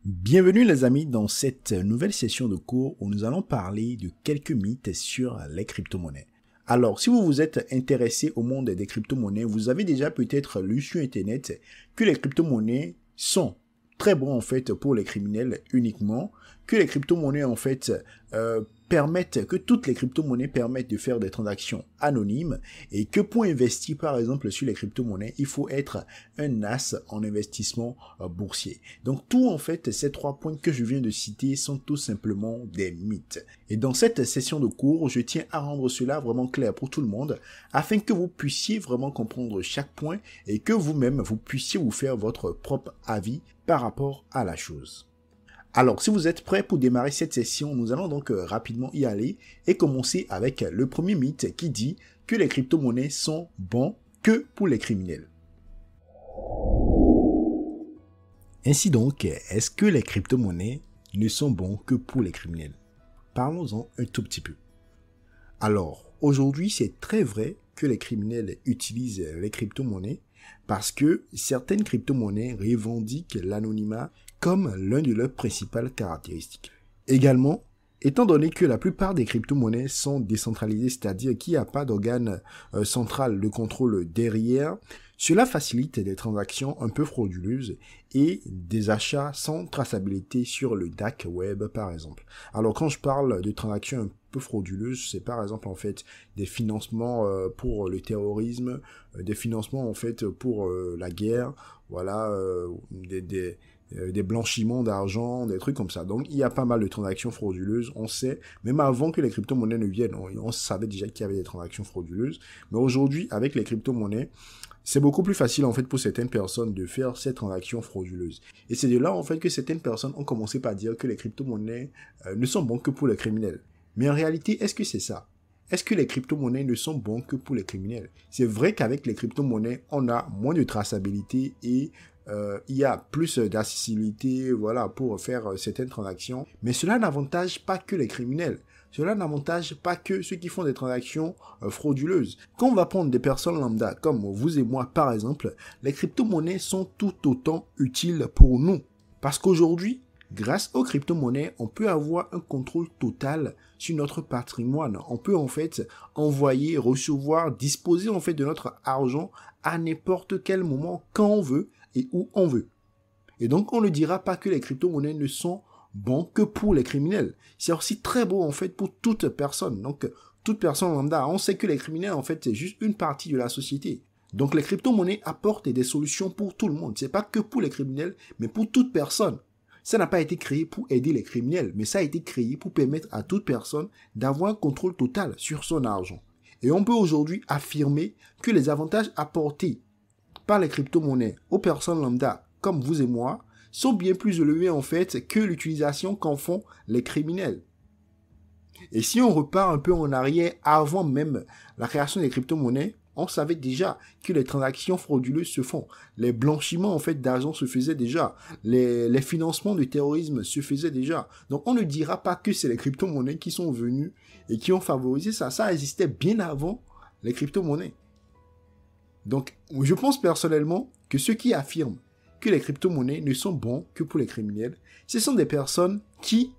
Bienvenue les amis dans cette nouvelle session de cours où nous allons parler de quelques mythes sur les crypto-monnaies. Alors, si vous vous êtes intéressé au monde des crypto-monnaies, vous avez déjà peut-être lu sur Internet que les crypto-monnaies sont très bons en fait pour les criminels uniquement, que les crypto-monnaies en fait que toutes les crypto-monnaies permettent de faire des transactions anonymes et que pour investir par exemple sur les crypto-monnaies, il faut être un as en investissement boursier. Donc tout en fait, ces 3 points que je viens de citer sont tout simplement des mythes. Et dans cette session de cours, je tiens à rendre cela vraiment clair pour tout le monde afin que vous puissiez vraiment comprendre chaque point et que vous-même vous puissiez vous faire votre propre avis par rapport à la chose. Alors, si vous êtes prêts pour démarrer cette session, nous allons donc rapidement y aller et commencer avec le premier mythe qui dit que les crypto-monnaies sont bons que pour les criminels. Ainsi donc, est-ce que les crypto-monnaies ne sont bons que pour les criminels? Parlons-en un tout petit peu. Alors, aujourd'hui, c'est très vrai que les criminels utilisent les crypto-monnaies parce que certaines crypto-monnaies revendiquent l'anonymat comme l'un de leurs principales caractéristiques. Également, étant donné que la plupart des crypto-monnaies sont décentralisées, c'est-à-dire qu'il n'y a pas d'organe central de contrôle derrière, cela facilite des transactions un peu frauduleuses et des achats sans traçabilité sur le dark web par exemple. Alors quand je parle de transactions un peu frauduleuses, c'est par exemple en fait des financements pour le terrorisme, des financements en fait pour la guerre, voilà, des blanchiments d'argent, des trucs comme ça. Donc, il y a pas mal de transactions frauduleuses. On sait, même avant que les crypto-monnaies ne viennent, on savait déjà qu'il y avait des transactions frauduleuses. Mais aujourd'hui, avec les crypto-monnaies, c'est beaucoup plus facile, en fait, pour certaines personnes de faire ces transactions frauduleuses. Et c'est de là, en fait, que certaines personnes ont commencé par dire que les crypto-monnaies ne sont bons que pour les criminels. Mais en réalité, est-ce que c'est ça? Est-ce que les crypto-monnaies ne sont bons que pour les criminels? C'est vrai qu'avec les crypto-monnaies, on a moins de traçabilité et il y a plus d'accessibilité, voilà, pour faire certaines transactions. Mais cela n'avantage pas que les criminels. Cela n'avantage pas que ceux qui font des transactions frauduleuses. Quand on va prendre des personnes lambda, comme vous et moi par exemple, les crypto-monnaies sont tout autant utiles pour nous. Parce qu'aujourd'hui, grâce aux crypto-monnaies, on peut avoir un contrôle total sur notre patrimoine. On peut en fait envoyer, recevoir, disposer en fait de notre argent à n'importe quel moment, quand on veut et où on veut. Et donc, on ne dira pas que les crypto-monnaies ne sont bons que pour les criminels. C'est aussi très beau en fait pour toute personne. Donc, toute personne lambda, on sait que les criminels en fait c'est juste une partie de la société. Donc, les crypto-monnaies apportent des solutions pour tout le monde. C'est pas que pour les criminels, mais pour toute personne. Ça n'a pas été créé pour aider les criminels, mais ça a été créé pour permettre à toute personne d'avoir un contrôle total sur son argent. Et on peut aujourd'hui affirmer que les avantages apportés par les crypto-monnaies aux personnes lambda, comme vous et moi, sont bien plus élevés en fait que l'utilisation qu'en font les criminels. Et si on repart un peu en arrière, avant même la création des crypto-monnaies, on savait déjà que les transactions frauduleuses se font. Les blanchiments en fait d'argent se faisaient déjà. Les financements du terrorisme se faisaient déjà. Donc on ne dira pas que c'est les crypto-monnaies qui sont venues et qui ont favorisé ça. Ça existait bien avant les crypto-monnaies. Donc je pense personnellement que ceux qui affirment que les crypto-monnaies ne sont bons que pour les criminels, ce sont des personnes qui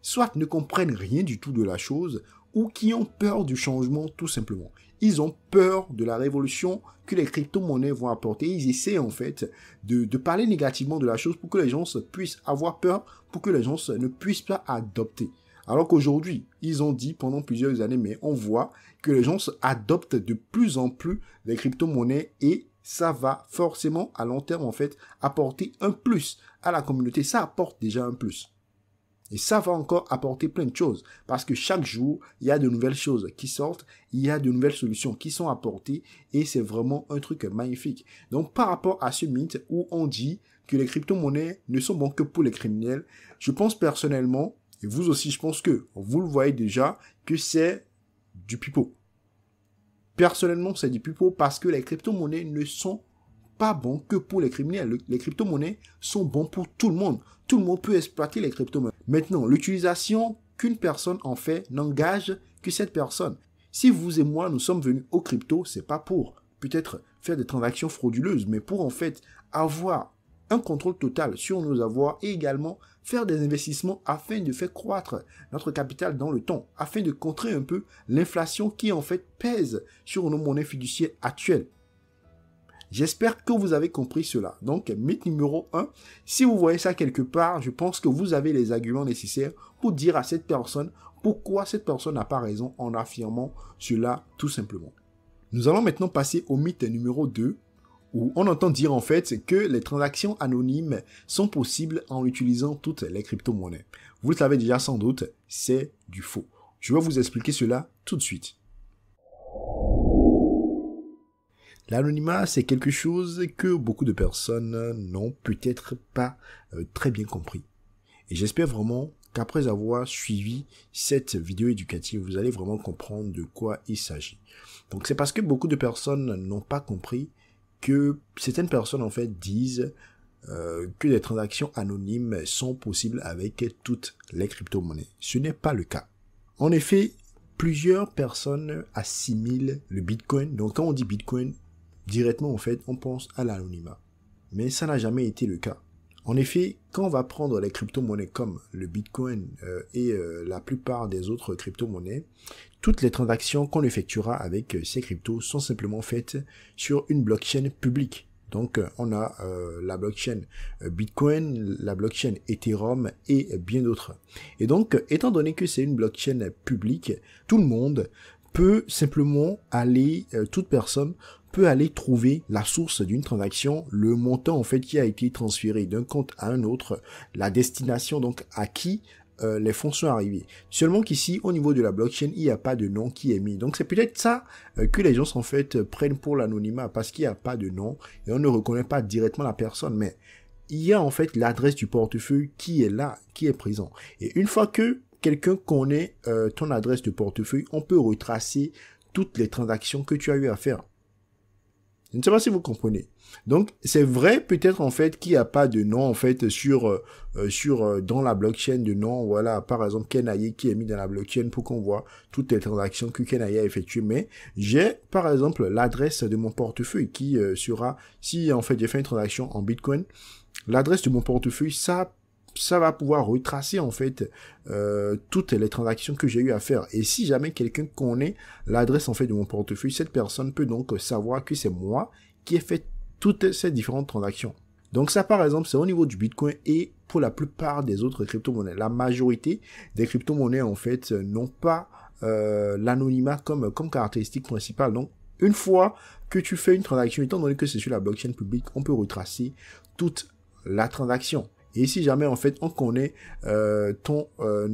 soit ne comprennent rien du tout de la chose ou qui ont peur du changement tout simplement. Ils ont peur de la révolution que les crypto-monnaies vont apporter. Ils essaient en fait de parler négativement de la chose pour que les gens puissent avoir peur, pour que les gens ne puissent pas adopter. Alors qu'aujourd'hui, ils ont dit pendant plusieurs années, mais on voit que les gens adoptent de plus en plus les crypto-monnaies et ça va forcément à long terme en fait apporter un plus à la communauté. Ça apporte déjà un plus. Et ça va encore apporter plein de choses. Parce que chaque jour, il y a de nouvelles choses qui sortent. Il y a de nouvelles solutions qui sont apportées. Et c'est vraiment un truc magnifique. Donc, par rapport à ce mythe où on dit que les crypto-monnaies ne sont bons que pour les criminels, je pense personnellement, et vous aussi, je pense que vous le voyez déjà, que c'est du pipeau. Personnellement, c'est du pipeau parce que les crypto-monnaies ne sont pas bons que pour les criminels. Les crypto-monnaies sont bons pour tout le monde. Tout le monde peut exploiter les crypto-monnaies. Maintenant, l'utilisation qu'une personne en fait n'engage que cette personne. Si vous et moi, nous sommes venus au crypto, c'est pas pour peut-être faire des transactions frauduleuses, mais pour en fait avoir un contrôle total sur nos avoirs et également faire des investissements afin de faire croître notre capital dans le temps, afin de contrer un peu l'inflation qui en fait pèse sur nos monnaies fiduciaires actuelles. J'espère que vous avez compris cela. Donc, mythe numéro 1, si vous voyez ça quelque part, je pense que vous avez les arguments nécessaires pour dire à cette personne pourquoi cette personne n'a pas raison en affirmant cela tout simplement. Nous allons maintenant passer au mythe numéro 2, où on entend dire en fait que les transactions anonymes sont possibles en utilisant toutes les crypto-monnaies. Vous le savez déjà sans doute, c'est du faux. Je vais vous expliquer cela tout de suite. L'anonymat, c'est quelque chose que beaucoup de personnes n'ont peut-être pas très bien compris. Et j'espère vraiment qu'après avoir suivi cette vidéo éducative, vous allez vraiment comprendre de quoi il s'agit. Donc c'est parce que beaucoup de personnes n'ont pas compris que certaines personnes en fait disent que les transactions anonymes sont possibles avec toutes les crypto-monnaies. Ce n'est pas le cas. En effet, plusieurs personnes assimilent le Bitcoin. Donc quand on dit Bitcoin, directement en fait, on pense à l'anonymat. Mais ça n'a jamais été le cas. En effet, quand on va prendre les crypto-monnaies comme le Bitcoin et la plupart des autres crypto-monnaies, toutes les transactions qu'on effectuera avec ces cryptos sont simplement faites sur une blockchain publique. Donc, on a la blockchain Bitcoin, la blockchain Ethereum et bien d'autres. Et donc, étant donné que c'est une blockchain publique, tout le monde peut simplement aller, toute personne peut aller trouver la source d'une transaction, le montant en fait qui a été transféré d'un compte à un autre, la destination donc à qui les fonds sont arrivés. Seulement qu'ici, au niveau de la blockchain, il n'y a pas de nom qui est mis. Donc c'est peut-être ça que les gens en fait prennent pour l'anonymat parce qu'il n'y a pas de nom et on ne reconnaît pas directement la personne. Mais il y a en fait l'adresse du portefeuille qui est là, qui est présent. Et une fois que quelqu'un connaît ton adresse de portefeuille, on peut retracer toutes les transactions que tu as eu à faire. Je ne sais pas si vous comprenez. Donc, c'est vrai peut-être en fait qu'il n'y a pas de nom en fait dans la blockchain de nom. Voilà, par exemple, Kenaye qui est mis dans la blockchain pour qu'on voit toutes les transactions que Kenaye a effectuées. Mais j'ai par exemple l'adresse de mon portefeuille qui sera, si en fait j'ai fait une transaction en Bitcoin, l'adresse de mon portefeuille, ça va pouvoir retracer en fait toutes les transactions que j'ai eu à faire. Et si jamais quelqu'un connaît l'adresse en fait de mon portefeuille, cette personne peut donc savoir que c'est moi qui ai fait toutes ces différentes transactions. Donc ça par exemple c'est au niveau du Bitcoin et pour la plupart des autres crypto-monnaies. La majorité des crypto-monnaies en fait n'ont pas l'anonymat comme caractéristique principale. Donc une fois que tu fais une transaction, étant donné que c'est sur la blockchain publique, on peut retracer toute la transaction. Et si jamais en fait on connaît ton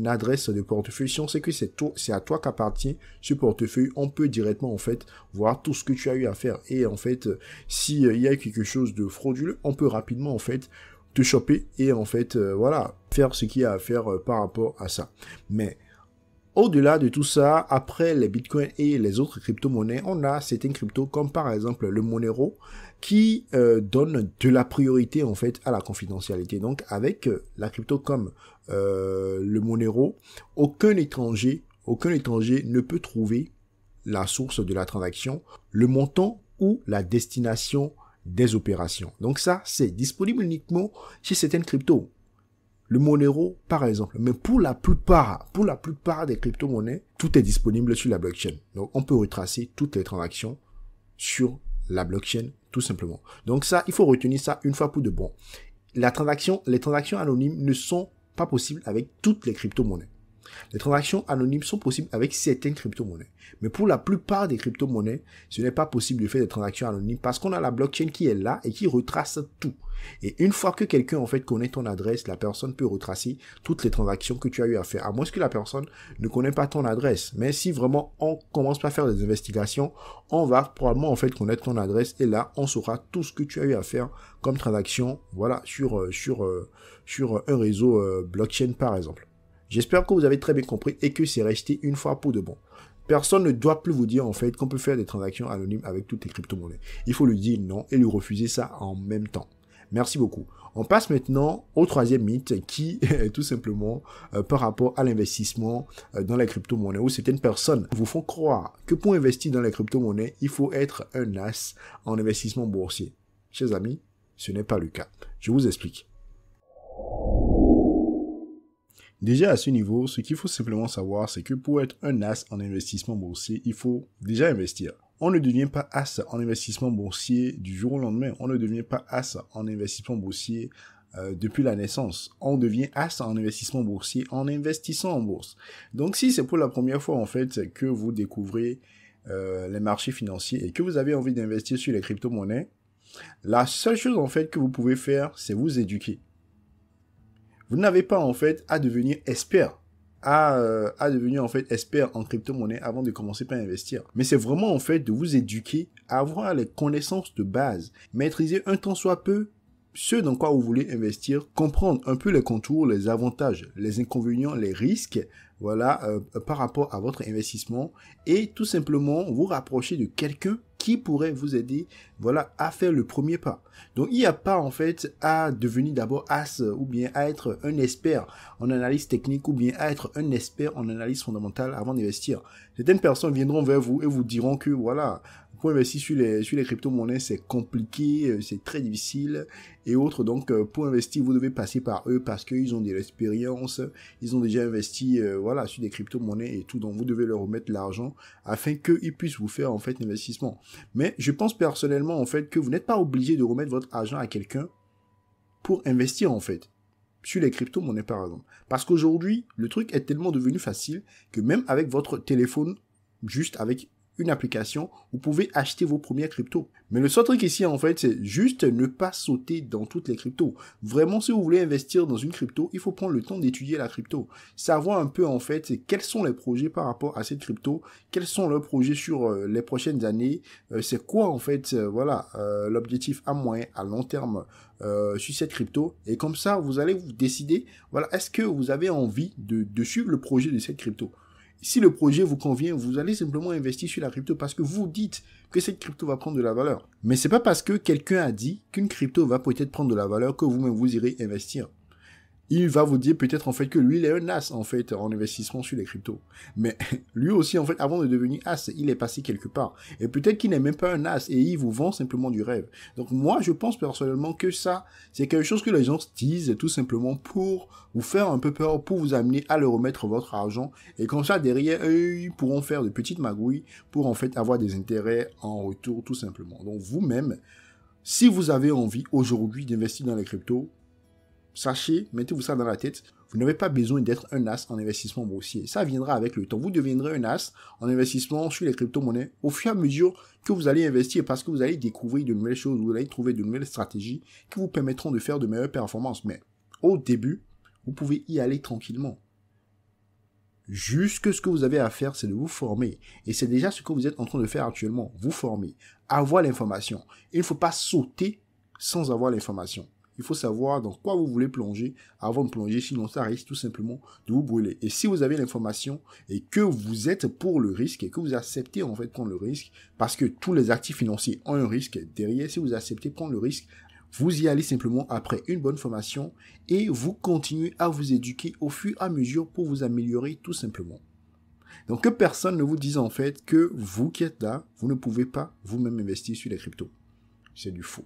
adresse de portefeuille, si on sait que c'est à toi qu'appartient ce portefeuille, on peut directement en fait voir tout ce que tu as eu à faire. Et en fait, si il y a quelque chose de frauduleux, on peut rapidement en fait te choper et en fait voilà, faire ce qu'il y a à faire par rapport à ça. Mais au-delà de tout ça, après les bitcoins et les autres crypto-monnaies, on a certaines cryptos comme par exemple le Monero qui donne de la priorité en fait à la confidentialité. Donc avec la crypto comme le Monero, aucun étranger ne peut trouver la source de la transaction, le montant ou la destination des opérations. Donc ça, c'est disponible uniquement chez certaines cryptos. Le Monero, par exemple. Mais pour la plupart des crypto-monnaies, tout est disponible sur la blockchain. Donc, on peut retracer toutes les transactions sur la blockchain, tout simplement. Donc ça, il faut retenir ça une fois pour de bon. Les transactions anonymes ne sont pas possibles avec toutes les crypto-monnaies. Les transactions anonymes sont possibles avec certaines crypto-monnaies. Mais pour la plupart des crypto-monnaies, ce n'est pas possible de faire des transactions anonymes parce qu'on a la blockchain qui est là et qui retrace tout. Et une fois que quelqu'un en fait connaît ton adresse, la personne peut retracer toutes les transactions que tu as eu à faire. À moins que la personne ne connaît pas ton adresse. Mais si vraiment on commence pas à faire des investigations, on va probablement en fait connaître ton adresse et là on saura tout ce que tu as eu à faire comme transaction, voilà, sur un réseau blockchain par exemple. J'espère que vous avez très bien compris et que c'est resté une fois pour de bon. Personne ne doit plus vous dire en fait qu'on peut faire des transactions anonymes avec toutes les crypto-monnaies. Il faut lui dire non et lui refuser ça en même temps. Merci beaucoup. On passe maintenant au troisième mythe qui est tout simplement par rapport à l'investissement dans les crypto-monnaies où certaines personnes vous font croire que pour investir dans les crypto-monnaies, il faut être un as en investissement boursier. Chers amis, ce n'est pas le cas. Je vous explique. Déjà à ce niveau, ce qu'il faut simplement savoir, c'est que pour être un as en investissement boursier, il faut déjà investir. On ne devient pas as en investissement boursier du jour au lendemain. On ne devient pas as en investissement boursier depuis la naissance. On devient as en investissement boursier en investissant en bourse. Donc si c'est pour la première fois en fait que vous découvrez les marchés financiers et que vous avez envie d'investir sur les crypto-monnaies, la seule chose en fait que vous pouvez faire, c'est vous éduquer. Vous n'avez pas en fait à devenir expert, à devenir en fait expert en crypto-monnaie avant de commencer par investir. Mais c'est vraiment en fait de vous éduquer, avoir les connaissances de base, maîtriser un tant soit peu ce dans quoi vous voulez investir, comprendre un peu les contours, les avantages, les inconvénients, les risques, voilà, par rapport à votre investissement et tout simplement vous rapprocher de quelqu'un qui pourrait vous aider, voilà, à faire le premier pas. Donc, il n'y a pas, en fait, à devenir d'abord as ou bien à être un expert en analyse technique ou bien à être un expert en analyse fondamentale avant d'investir. Certaines personnes viendront vers vous et vous diront que, voilà, pour investir sur les crypto-monnaies, c'est compliqué, c'est très difficile et autres. Donc, pour investir, vous devez passer par eux parce qu'ils ont de l'expérience, ils ont déjà investi, voilà, sur des crypto-monnaies et tout. Donc, vous devez leur remettre l'argent afin qu'ils puissent vous faire, en fait, l'investissement. Mais je pense personnellement, en fait, que vous n'êtes pas obligé de remettre votre argent à quelqu'un pour investir, en fait, sur les crypto-monnaies, par exemple. Parce qu'aujourd'hui, le truc est tellement devenu facile que même avec votre téléphone, juste avec une application, vous pouvez acheter vos premières cryptos. Mais le seul truc ici, en fait, c'est juste ne pas sauter dans toutes les cryptos. Vraiment, si vous voulez investir dans une crypto, il faut prendre le temps d'étudier la crypto. Savoir un peu, en fait, quels sont les projets par rapport à cette crypto, quels sont leurs projets sur les prochaines années, c'est quoi, en fait, voilà, l'objectif à moyen, à long terme sur cette crypto. Et comme ça, vous allez vous décider, voilà, est-ce que vous avez envie de suivre le projet de cette crypto? Si le projet vous convient, vous allez simplement investir sur la crypto parce que vous dites que cette crypto va prendre de la valeur. Mais c'est pas parce que quelqu'un a dit qu'une crypto va peut-être prendre de la valeur que vous-même vous irez investir. Il va vous dire peut-être en fait que lui, il est un as en fait en investissement sur les cryptos. Mais lui aussi en fait, avant de devenir as, il est passé quelque part. Et peut-être qu'il n'est même pas un as et il vous vend simplement du rêve. Donc moi, je pense personnellement que ça, c'est quelque chose que les gens se disent tout simplement pour vous faire un peu peur, pour vous amener à leur remettre votre argent. Et comme ça, derrière, eux, ils pourront faire de petites magouilles pour en fait avoir des intérêts en retour tout simplement. Donc vous-même, si vous avez envie aujourd'hui d'investir dans les cryptos, sachez, mettez-vous ça dans la tête, vous n'avez pas besoin d'être un as en investissement boursier. Ça viendra avec le temps. Vous deviendrez un as en investissement sur les crypto-monnaies au fur et à mesure que vous allez investir parce que vous allez découvrir de nouvelles choses, vous allez trouver de nouvelles stratégies qui vous permettront de faire de meilleures performances. Mais au début, vous pouvez y aller tranquillement. Juste ce que vous avez à faire, c'est de vous former. Et c'est déjà ce que vous êtes en train de faire actuellement. Vous former. Avoir l'information. Il ne faut pas sauter sans avoir l'information. Il faut savoir dans quoi vous voulez plonger avant de plonger, sinon ça risque tout simplement de vous brûler. Et si vous avez l'information et que vous êtes pour le risque et que vous acceptez en fait prendre le risque, parce que tous les actifs financiers ont un risque derrière, si vous acceptez prendre le risque, vous y allez simplement après une bonne formation et vous continuez à vous éduquer au fur et à mesure pour vous améliorer tout simplement. Donc que personne ne vous dise en fait que vous qui êtes là, vous ne pouvez pas vous-même investir sur les cryptos. C'est du faux.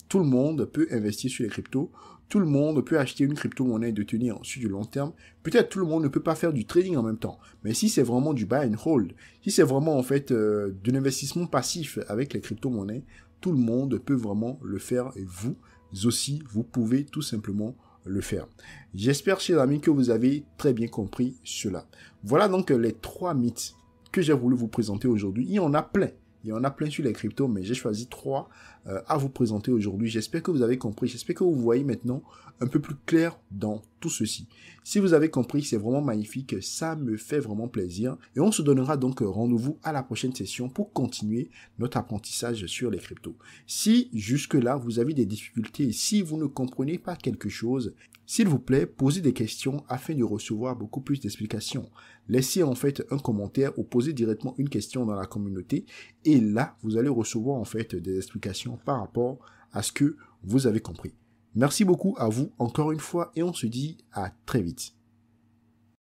Tout le monde peut investir sur les cryptos. Tout le monde peut acheter une crypto-monnaie et de tenir sur du long terme. Peut-être tout le monde ne peut pas faire du trading en même temps. Mais si c'est vraiment du buy and hold, si c'est vraiment en fait de l'investissement passif avec les crypto-monnaies, tout le monde peut vraiment le faire et vous aussi, vous pouvez tout simplement le faire. J'espère, chers amis, que vous avez très bien compris cela. Voilà donc les 3 mythes que j'ai voulu vous présenter aujourd'hui. Il y en a plein. Il y en a plein sur les cryptos, mais j'ai choisi 3 à vous présenter aujourd'hui. J'espère que vous avez compris. J'espère que vous voyez maintenant un peu plus clair dans tout ceci. Si vous avez compris, c'est vraiment magnifique. Ça me fait vraiment plaisir. Et on se donnera donc rendez-vous à la prochaine session pour continuer notre apprentissage sur les cryptos. Si jusque-là, vous avez des difficultés, si vous ne comprenez pas quelque chose, s'il vous plaît, posez des questions afin de recevoir beaucoup plus d'explications. Laissez en fait un commentaire ou posez directement une question dans la communauté et là, vous allez recevoir en fait des explications par rapport à ce que vous avez compris. Merci beaucoup à vous encore une fois et on se dit à très vite.